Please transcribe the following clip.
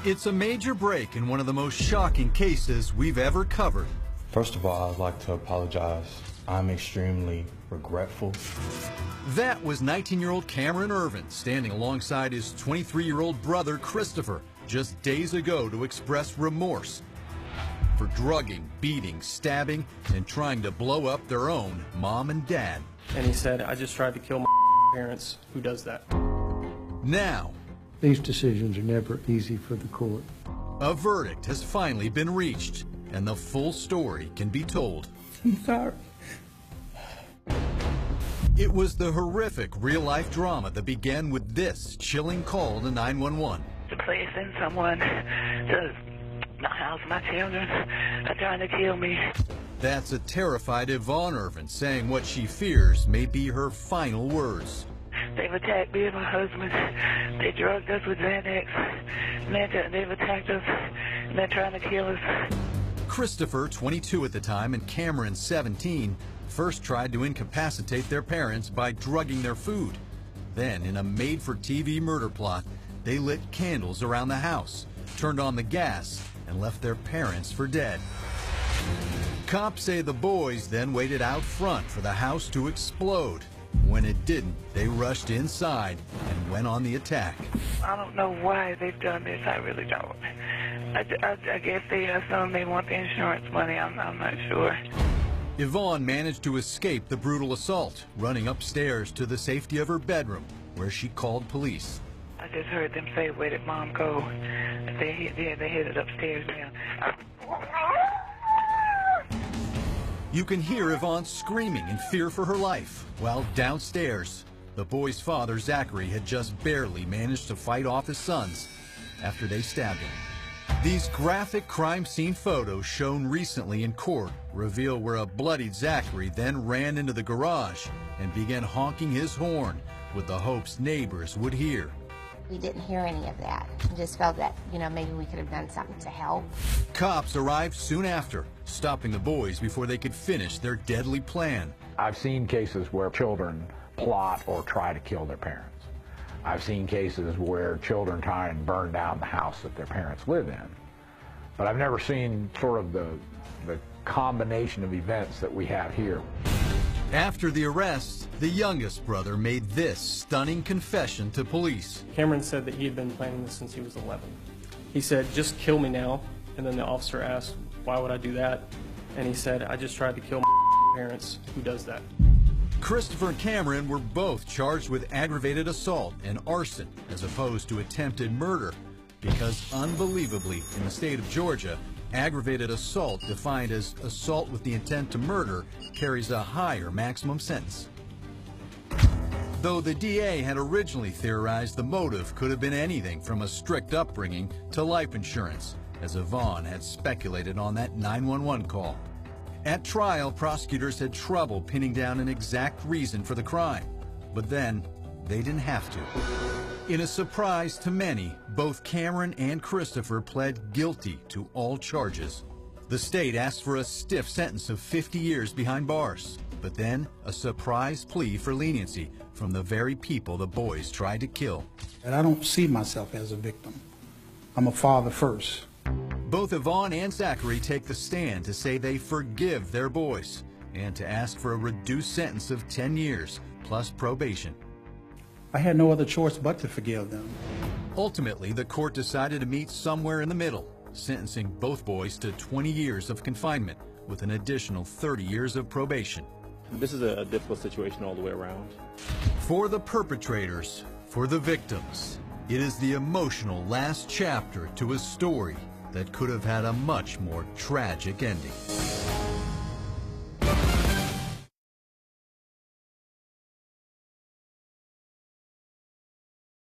It's a major break in one of the most shocking cases we've ever covered. First of all, I'd like to apologize. I'm extremely regretful. That was 19-year-old Cameron Irvin standing alongside his 23-year-old brother Christopher just days ago to express remorse for drugging, beating, stabbing, and trying to blow up their own mom and dad. And he said, I just tried to kill my parents. Who does that? Now, these decisions are never easy for the court. a verdict has finally been reached, and the full story can be told. I'm sorry. It was the horrific real-life drama that began with this chilling call to 911. Please send someone to my house. My children are trying to kill me. That's a terrified Yvonne Irvin saying what she fears may be her final words. They've attacked me and my husband. They drugged us with Xanax. They've attacked us, and they're trying to kill us. Christopher, 22 at the time, and Cameron, 17, first tried to incapacitate their parents by drugging their food. Then, in a made-for-TV murder plot, they lit candles around the house, turned on the gas, and left their parents for dead. Cops say the boys then waited out front for the house to explode. When it didn't, they rushed inside and went on the attack. I don't know why they've done this. I really don't. I guess they assume they want the insurance money. I'm not sure. Yvonne managed to escape the brutal assault, running upstairs to the safety of her bedroom, where she called police. I just heard them say, where did Mom go? They headed upstairs now. You can hear Yvonne screaming in fear for her life, while downstairs, the boy's father, Zachary, had just barely managed to fight off his sons after they stabbed him. These graphic crime scene photos shown recently in court reveal where a bloodied Zachary then ran into the garage and began honking his horn with the hopes neighbors would hear. We didn't hear any of that. We just felt that, maybe we could have done something to help. Cops arrived soon after, stopping the boys before they could finish their deadly plan. I've seen cases where children plot or try to kill their parents. I've seen cases where children try and burn down the house that their parents live in. But I've never seen sort of the combination of events that we have here. After the arrest, the youngest brother made this stunning confession to police. Cameron said that he had been planning this since he was 11. He said, just kill me now. And then the officer asked, why would I do that? And he said, I just tried to kill my parents. Who does that? Christopher and Cameron were both charged with aggravated assault and arson as opposed to attempted murder because, unbelievably, in the state of Georgia, aggravated assault, defined as assault with the intent to murder, carries a higher maximum sentence. Though the DA had originally theorized the motive could have been anything from a strict upbringing to life insurance, as Yvonne had speculated on that 911 call. At trial, prosecutors had trouble pinning down an exact reason for the crime, but then they didn't have to. In a surprise to many, both Cameron and Christopher pled guilty to all charges. The state asked for a stiff sentence of 50 years behind bars, but then a surprise plea for leniency from the very people the boys tried to kill. And I don't see myself as a victim. I'm a father first. Both Yvonne and Zachary take the stand to say they forgive their boys and to ask for a reduced sentence of 10 years plus probation. I had no other choice but to forgive them. Ultimately, the court decided to meet somewhere in the middle, sentencing both boys to 20 years of confinement with an additional 30 years of probation. This is a difficult situation all the way around. For the perpetrators, for the victims, it is the emotional last chapter to a story that could have had a much more tragic ending.